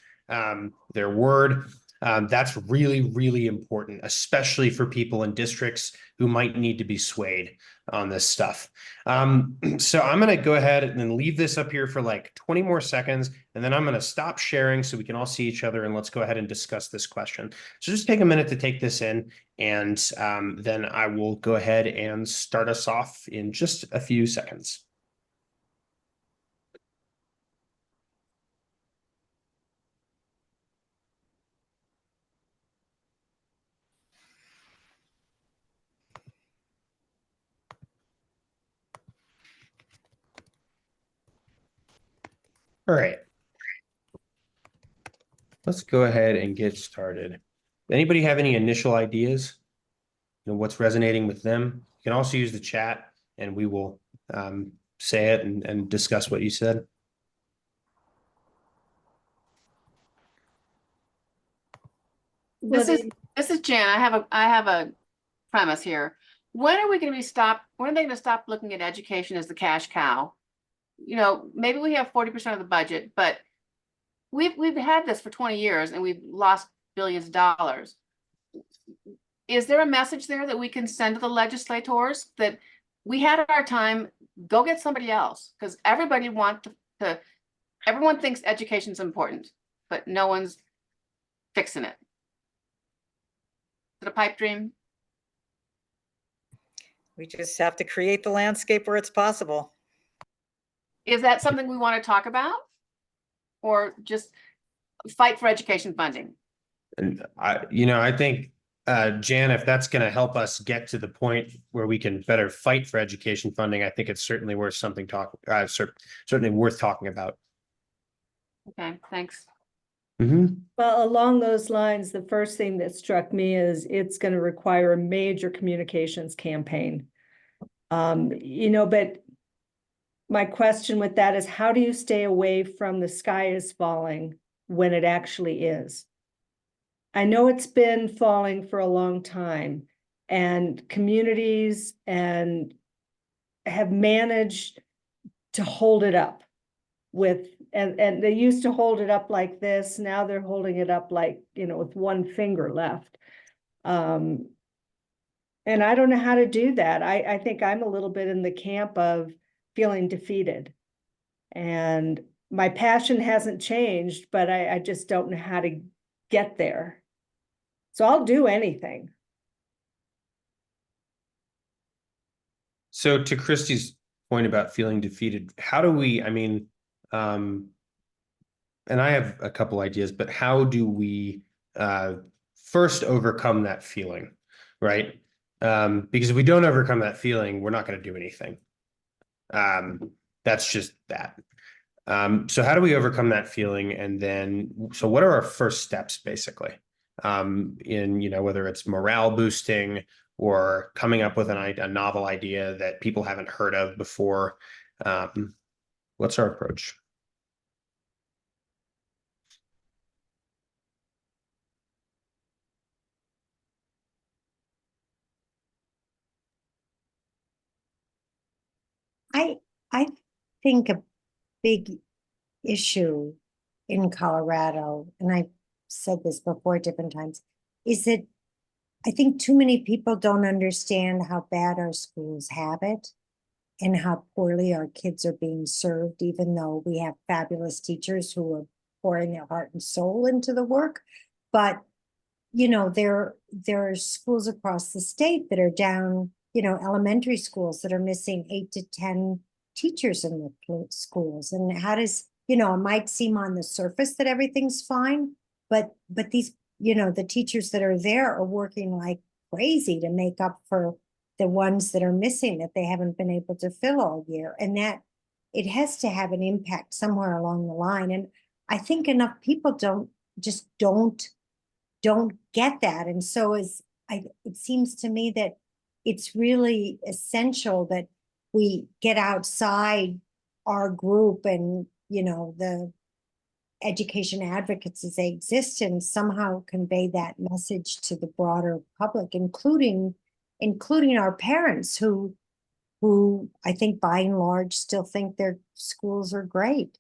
[SPEAKER 1] their word. That's really, really important, especially for people in districts who might need to be swayed on this stuff. So I'm going to go ahead and then leave this up here for like 20 more seconds, and then I'm going to stop sharing so we can all see each other, and let's go ahead and discuss this question. So just take a minute to take this in, and then I will go ahead and start us off in just a few seconds. All right. Let's go ahead and get started. Anybody have any initial ideas? What's resonating with them? You can also use the chat and we will say it and discuss what you said.
[SPEAKER 5] This is Jan. I have a premise here. When are we going to when are they going to stop looking at education as the cash cow? Maybe we have 40% of the budget, but we've had this for 20 years and we've lost billions of dollars. Is there a message there that we can send to the legislators that we had our time, go get somebody else? Because everyone thinks education is important, but no one's fixing it. Is it a pipe dream?
[SPEAKER 2] We just have to create the landscape where it's possible.
[SPEAKER 5] Is that something we want to talk about? Or just fight for education funding?
[SPEAKER 1] And I think, Jan, if that's going to help us get to the point where we can better fight for education funding, I think it's certainly worth certainly worth talking about.
[SPEAKER 5] Okay, thanks.
[SPEAKER 12] Well, along those lines, the first thing that struck me is it's going to require a major communications campaign. But my question with that is, how do you stay away from the sky is falling when it actually is? I know it's been falling for a long time, and communities have managed to hold it up and they used to hold it up like this. Now they're holding it up like, with one finger left. And I don't know how to do that. I think I'm a little bit in the camp of feeling defeated. And my passion hasn't changed, but I just don't know how to get there. So I'll do anything.
[SPEAKER 1] So to Christy's point about feeling defeated, how do we, and I have a couple ideas, but how do we first overcome that feeling, right? Because if we don't overcome that feeling, we're not going to do anything. That's just that. So how do we overcome that feeling? And then, so what are our first steps, basically? In, whether it's morale boosting or coming up with a novel idea that people haven't heard of before. What's our approach?
[SPEAKER 4] I think a big issue in Colorado, and I've said this before at different times, is that I think too many people don't understand how bad our schools have it and how poorly our kids are being served, even though we have fabulous teachers who are pouring their heart and soul into the work. But, you know, there are schools across the state that are down, you know, elementary schools that are missing 8 to 10 teachers in the schools. And how does, you know, it might seem on the surface that everything's fine, but these, you know, the teachers that are there are working like crazy to make up for the ones that are missing that they haven't been able to fill all year. And that it has to have an impact somewhere along the line. And I think enough people don't get that. And so it seems to me that it's really essential that we get outside our group and, you know, the education advocates as they exist and somehow convey that message to the broader public, including our parents who I think by and large still think their schools are great.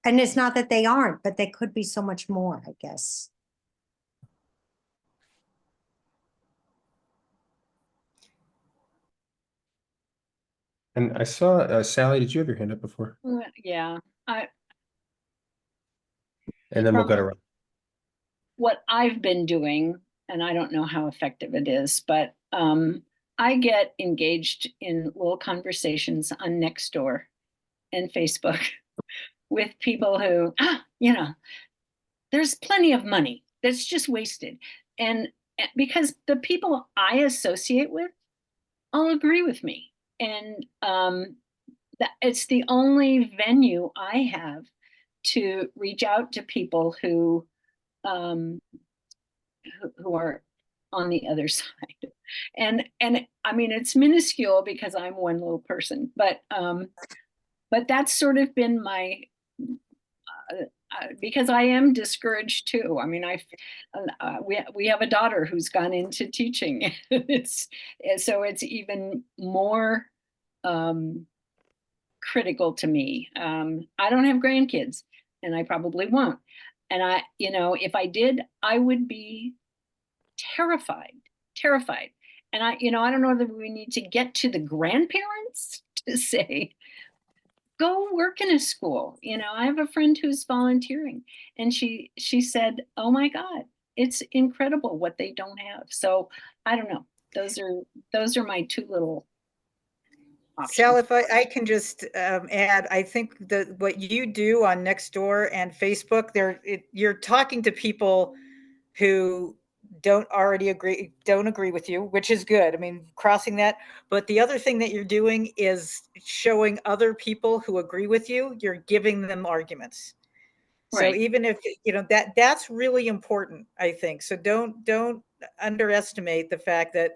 [SPEAKER 4] And it's not that they aren't, but they could be so much more, I guess.
[SPEAKER 6] And I saw, Sally, did you have your hand up before?
[SPEAKER 13] Yeah,
[SPEAKER 6] And then we'll go to Ron.
[SPEAKER 13] what I've been doing, and I don't know how effective it is, but I get engaged in little conversations on Nextdoor and Facebook with people who, you know, there's plenty of money that's just wasted. And because the people I associate with all agree with me. And it's the only venue I have to reach out to people who are on the other side. And I mean, it's minuscule because I'm one little person, but that's sort of been my because I am discouraged too. I mean, we have a daughter who's gone into teaching. So it's even more critical to me. I don't have grandkids, and I probably won't. And you know, if I did, I would be terrified. And I don't know that we need to get to the grandparents to say, go work in a school. You know, I have a friend who's volunteering, and she said, oh my God, it's incredible what they don't have. So I don't know. Those are my two little options.
[SPEAKER 2] Sal, if I can just add, I think that what you do on Nextdoor and Facebook, you're talking to people who don't agree with you, which is good. I mean, crossing that. But the other thing that you're doing is showing other people who agree with you, you're giving them arguments. So
[SPEAKER 13] Right.
[SPEAKER 2] even if, you know, that's really important, I think. So don't underestimate the fact that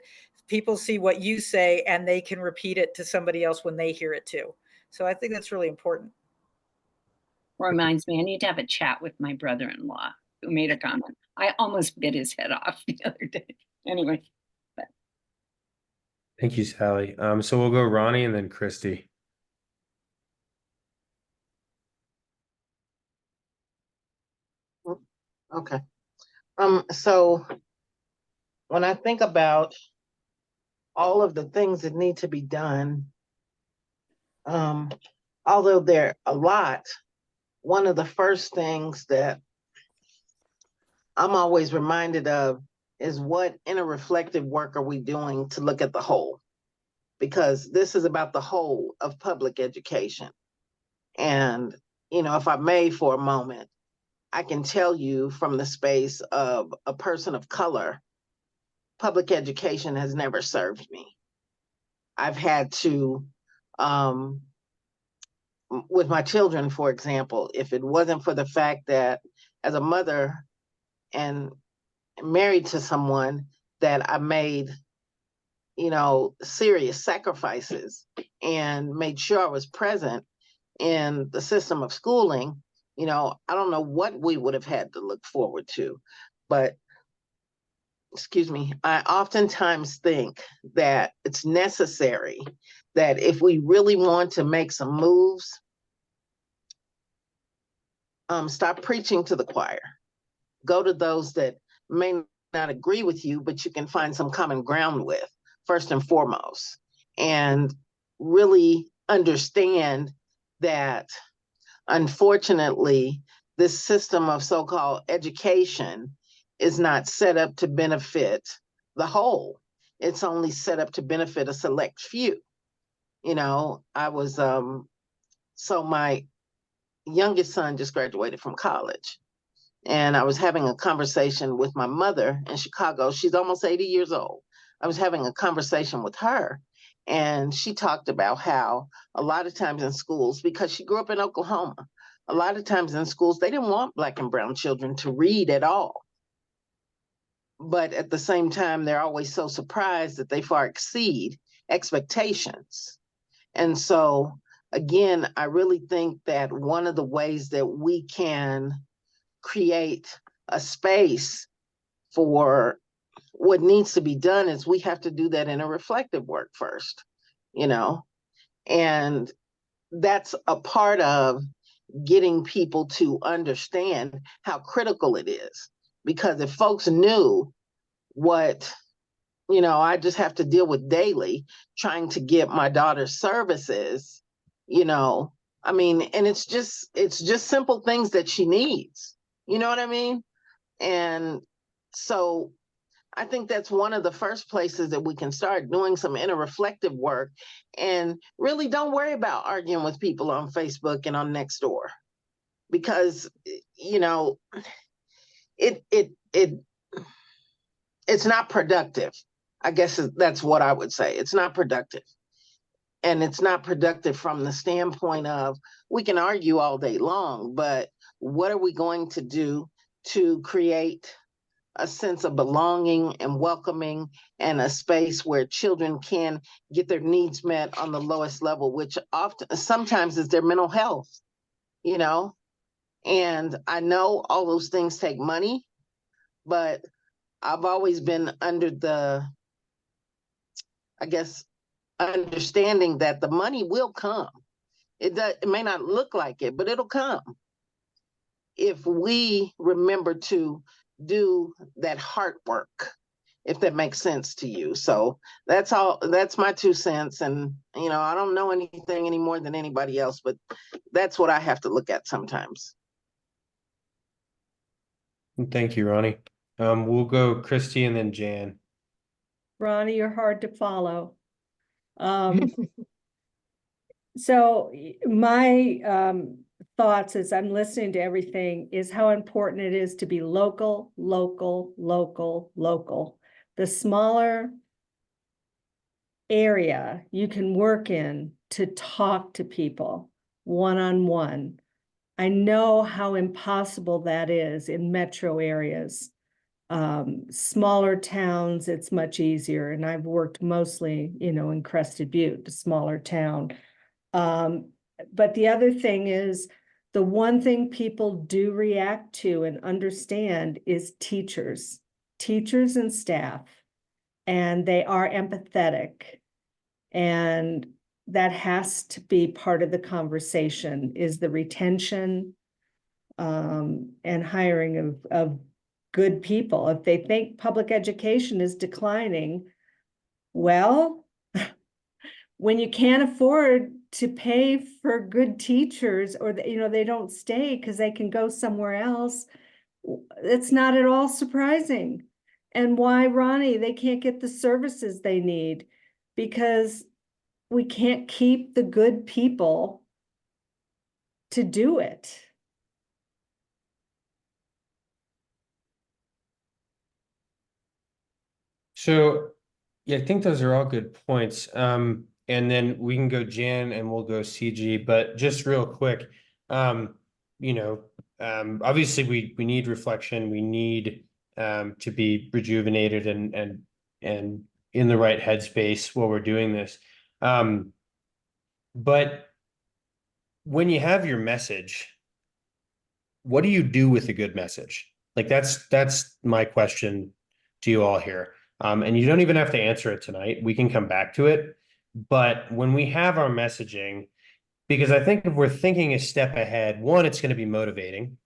[SPEAKER 2] people see what you say and they can repeat it to somebody else when they hear it too. So I think that's really important.
[SPEAKER 13] Reminds me, I need to have a chat with my brother-in-law who made a comment. I almost bit his head off the other day. Anyway.
[SPEAKER 6] Thank you, Sally. So we'll go Ronnie and then Christy.
[SPEAKER 3] Okay. So when I think about all of the things that need to be done, although there are a lot, one of the first things that I'm always reminded of is what inner reflective work are we doing to look at the whole? Because this is about the whole of public education. And, you know, if I may for a moment, I can tell you from the space of a person of color, public education has never served me. I've had to, with my children, for example, if it wasn't for the fact that as a mother and married to someone that I made, you know, serious sacrifices and made sure I was present in the system of schooling, you know, I don't know what we would have had to look forward to. But excuse me, I oftentimes think that it's necessary that if we really want to make some moves, stop preaching to the choir. Go to those that may not agree with you, but you can find some common ground with, first and foremost, and really understand that, unfortunately, this system of so-called education is not set up to benefit the whole. It's only set up to benefit a select few. You know, so my youngest son just graduated from college, and I was having a conversation with my mother in Chicago. She's almost 80 years old. I was having a conversation with her, and she talked about how a lot of times in schools, because she grew up in Oklahoma, a lot of times in schools, they didn't want Black and brown children to read at all. But at the same time, they're always so surprised that they far exceed expectations. And so, again, I really think that one of the ways that we can create a space for what needs to be done is we have to do that in a reflective work first, you know, and that's a part of getting people to understand how critical it is. Because if folks knew what, you know, I just have to deal with daily trying to get my daughter's services, you know, I mean, and it's just simple things that she needs. You know what I mean? And so I think that's one of the first places that we can start doing some inner reflective work, and really don't worry about arguing with people on Facebook and on Nextdoor, because, you know, it's not productive. I guess that's what I would say. It's not productive. And it's not productive from the standpoint of, we can argue all day long, but what are we going to do to create a sense of belonging and welcoming, and a space where children can get their needs met on the lowest level, which sometimes is their mental health, you know? And I know all those things take money, but I've always been under the, I guess, understanding that the money will come. It may not look like it, but it'll come if we remember to do that heart work, if that makes sense to you. So that's all, that's my 2 cents. And, you know, I don't know anything any more than anybody else, but that's what I have to look at sometimes.
[SPEAKER 6] Thank you, Ronnie. We'll go Christy and then Jan.
[SPEAKER 12] Ronnie, you're hard to follow. So my thoughts as I'm listening to everything is how important it is to be local, local, local, local. The smaller area you can work in to talk to people one-on-one. I know how impossible that is in metro areas. Smaller towns, it's much easier. And I've worked mostly, you know, in Crested Butte, a smaller town. But the other thing is, the one thing people do react to and understand is teachers and staff, and they are empathetic. And that has to be part of the conversation, is the retention and hiring of good people. If they think public education is declining, well, when you can't afford to pay for good teachers, or you know, they don't stay because they can go somewhere else, it's not at all surprising. And why, Ronnie, they can't get the services they need, because we can't keep the good people to do it.
[SPEAKER 6] So, yeah, I think those are all good points. And then we can go Jan and we'll go CG, but just real quick, you know, obviously we need reflection. We need to be rejuvenated and in the right headspace while we're doing this. But when you have your message, what do you do with a good message? Like that's my question
[SPEAKER 1] to you all here. And you don't even have to answer it tonight. We can come back to it. But when we have our messaging, because I think if we're thinking a step ahead, one, it's going to be motivating.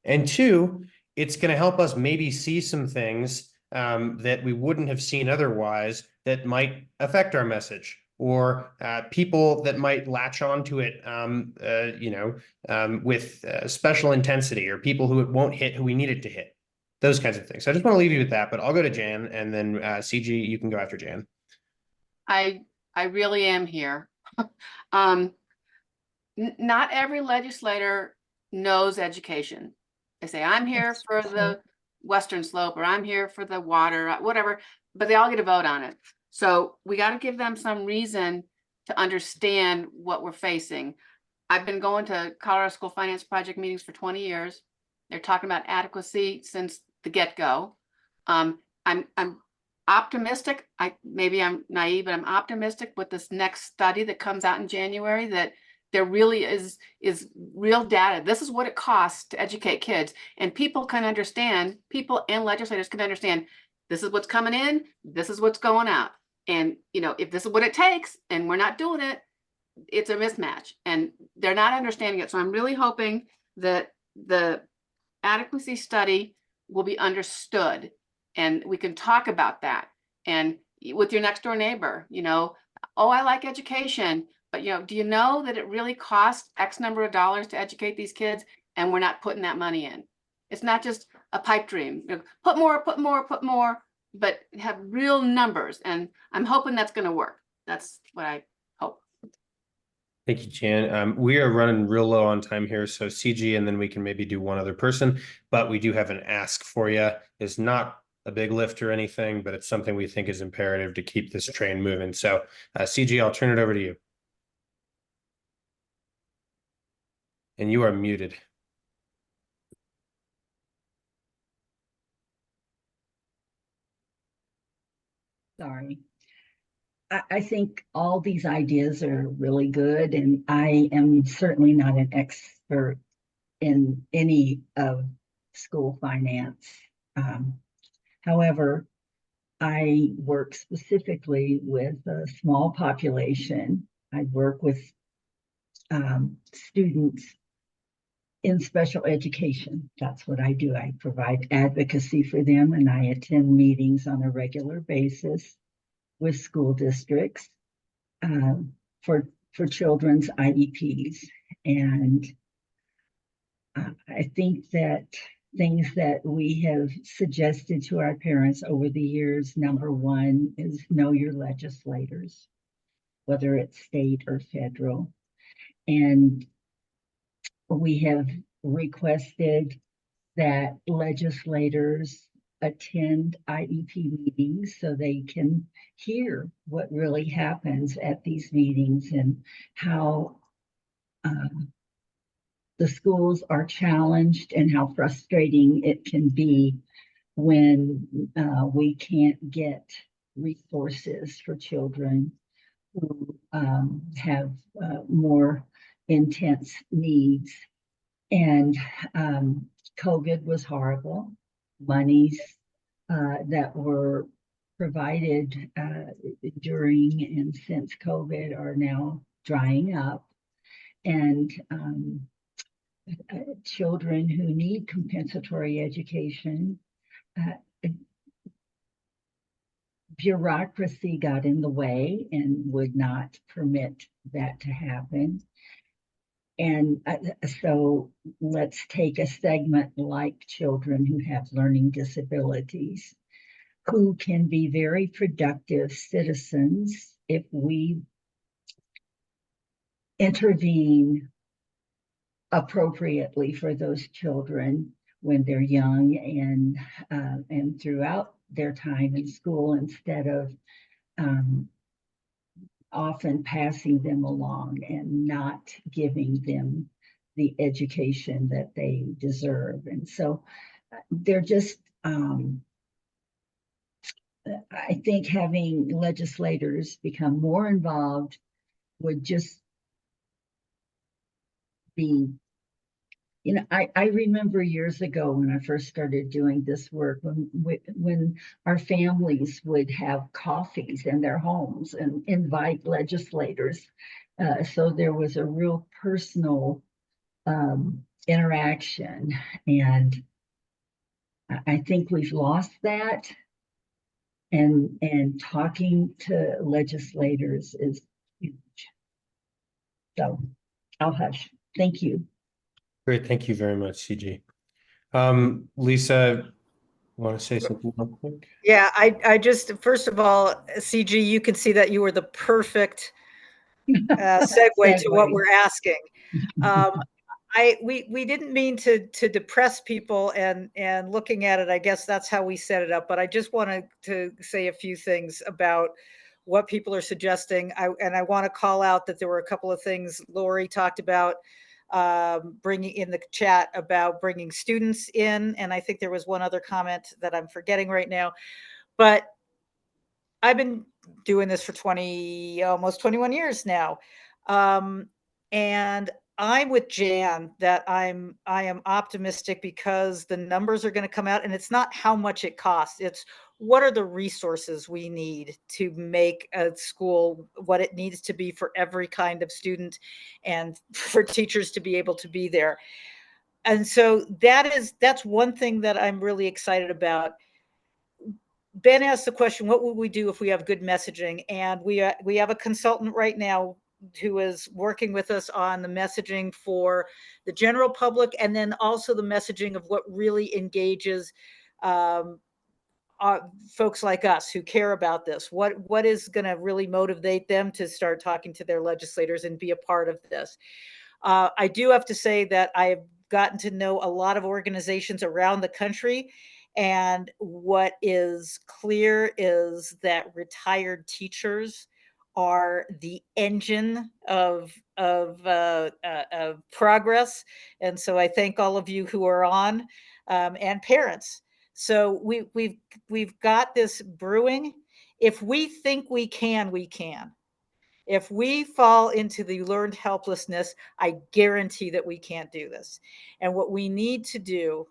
[SPEAKER 1] And two, it's going to help us maybe see some things that we wouldn't have seen otherwise that might affect our message, or people that might latch onto it, with special intensity, or people who it won't hit who we need it to hit. Those kinds of things. So I just want to leave you with that, but I'll go to Jan, and then CG, you can go after Jan.
[SPEAKER 5] I really am here. Not every legislator knows education. They say, I'm here for the Western Slope, or I'm here for the water, whatever, but they all get a vote on it. So we got to give them some reason to understand what we're facing. I've been going to Colorado School Finance Project meetings for 20 years. They're talking about adequacy since the get-go. I'm optimistic. Maybe I'm naive, but I'm optimistic with this next study that comes out in January that there really is real data. This is what it costs to educate kids, and people can understand, people and legislators can understand, this is what's coming in, this is what's going out. And, if this is what it takes and we're not doing it, it's a mismatch, and they're not understanding it. So I'm really hoping that the adequacy study will be understood, and we can talk about that. And with your next door neighbor, oh, I like education, but do you know that it really costs X number of dollars to educate these kids, and we're not putting that money in? It's not just a pipe dream. Put more, but have real numbers. And I'm hoping that's going to work. That's what I hope.
[SPEAKER 1] Thank you, Jan. We are running real low on time here, so CG, and then we can maybe do one other person, but we do have an ask for you. It's not a big lift or anything, but it's something we think is imperative to keep this train moving. So CG, I'll turn it over to you. And you are muted.
[SPEAKER 14] Sorry. I think all these ideas are really good, and I am certainly not an expert in any of school finance. However, I work specifically with a small population. I work with students in special education. That's what I do. I provide advocacy for them, and I attend meetings on a regular basis with school districts for children's IEPs. And I think that things that we have suggested to our parents over the years, number one is know your legislators, whether it's state or federal. And we have requested that legislators attend IEP meetings so they can hear what really happens at these meetings, and how the schools are challenged, and how frustrating it can be when we can't get resources for children who have more intense needs. And COVID was horrible. Monies that were provided during and since COVID are now drying up. And children who need compensatory education, bureaucracy got in the way and would not permit that to happen. And so let's take a segment like children who have learning disabilities, who can be very productive citizens if we intervene appropriately for those children when they're young, and throughout their time in school, instead of often passing them along and not giving them the education that they deserve. And so they're just, I think having legislators become more involved would just be You know, I remember years ago when I first started doing this work, when our families would have coffees in their homes and invite legislators. So there was a real personal interaction, and I think we've lost that. And talking to legislators is huge. So I'll hush. Thank you.
[SPEAKER 6] Great, thank you very much, CG. Lisa, want to say something real quick?
[SPEAKER 2] Yeah, I just, first of all, CG, you can see that you were the perfect segue to what we're asking. We didn't mean to depress people, and looking at it, I guess that's how we set it up. But I just wanted to say a few things about what people are suggesting. And I want to call out that there were a couple of things Lori talked about, bringing in the chat about bringing students in, and I think there was one other comment that I'm forgetting right now. But I've been doing this for almost 21 years now. And I'm with Jan that I am optimistic because the numbers are going to come out, and it's not how much it costs. It's what are the resources we need to make a school what it needs to be for every kind of student and for teachers to be able to be there. And so that's one thing that I'm really excited about. Ben asked the question, what would we do if we have good messaging? And we have a consultant right now who is working with us on the messaging for the general public, and then also the messaging of what really engages folks like us who care about this. What is going to really motivate them to start talking to their legislators and be a part of this? I do have to say that I have gotten to know a lot of organizations around the country. And what is clear is that retired teachers are the engine of progress. And so I thank all of you who are on, and parents. So we've got this brewing. If we think we can, we can. If we fall into the learned helplessness, I guarantee that we can't do this. And what we need to do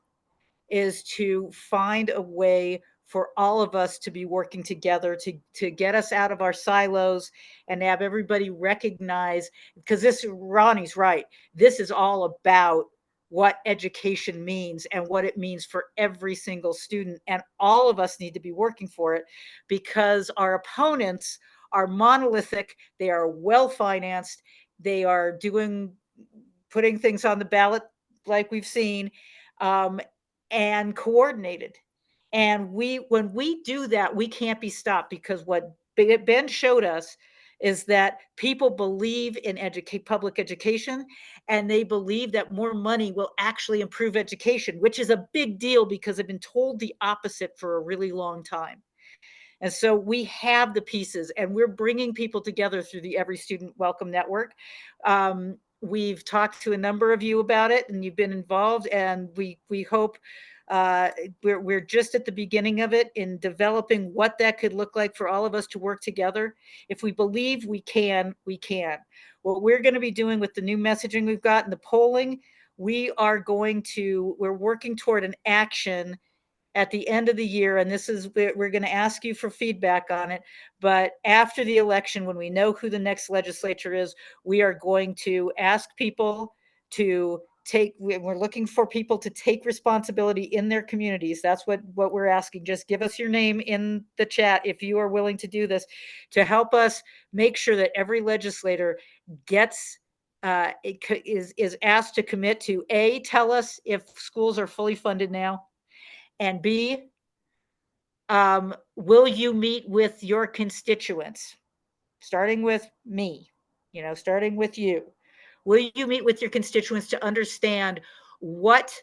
[SPEAKER 2] is to find a way for all of us to be working together to get us out of our silos and have everybody recognize, because Ronnie's right. This is all about what education means and what it means for every single student. And all of us need to be working for it, because our opponents are monolithic. They are well-financed. They are putting things on the ballot like we've seen, and coordinated. And when we do that, we can't be stopped, because what Ben showed us is that people believe in public education, and they believe that more money will actually improve education, which is a big deal because I've been told the opposite for a really long time. And so we have the pieces, and we're bringing people together through the Every Student Welcome Network. We've talked to a number of you about it, and you've been involved, and we hope we're just at the beginning of it in developing what that could look like for all of us to work together. If we believe we can, we can. What we're going to be doing with the new messaging we've got in the polling, we're working toward an action at the end of the year, and we're going to ask you for feedback on it. But after the election, when we know who the next legislature is, we are going to ask people to we're looking for people to take responsibility in their communities. That's what we're asking. Just give us your name in the chat if you are willing to do this, to help us make sure that every legislator is asked to commit to tell us if schools are fully funded now, and B, will you meet with your constituents? Starting with me, starting with you. Will you meet with your constituents to understand what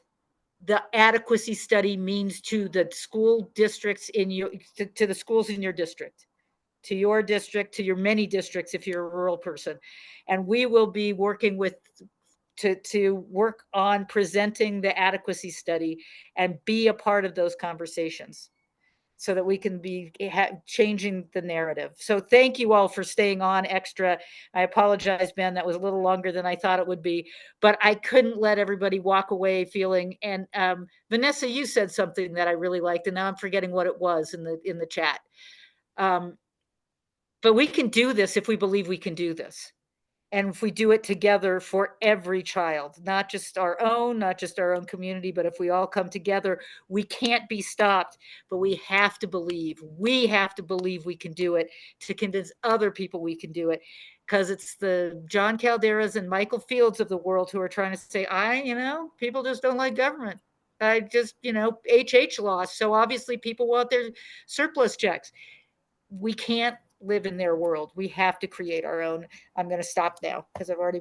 [SPEAKER 2] the adequacy study means to the school districts to the schools in your district, to your district, to your many districts if you're a rural person? And we will be working to work on presenting the adequacy study and be a part of those conversations. so that we can be changing the narrative. So thank you all for staying on extra. I apologize, Ben, that was a little longer than I thought it would be, but I couldn't let everybody walk away feeling, and Vanessa, you said something that I really liked, and now I'm forgetting what it was in the chat. But we can do this if we believe we can do this. And if we do it together for every child, not just our own community, but if we all come together, we can't be stopped, but we have to believe we can do it, to convince other people we can do it. Because it's the John Calderas and Michael Fields of the world who are trying to say, people just don't like government. HH lost. So obviously people want their surplus checks. We can't live in their world. We have to create our own. I'm going to stop now because I've already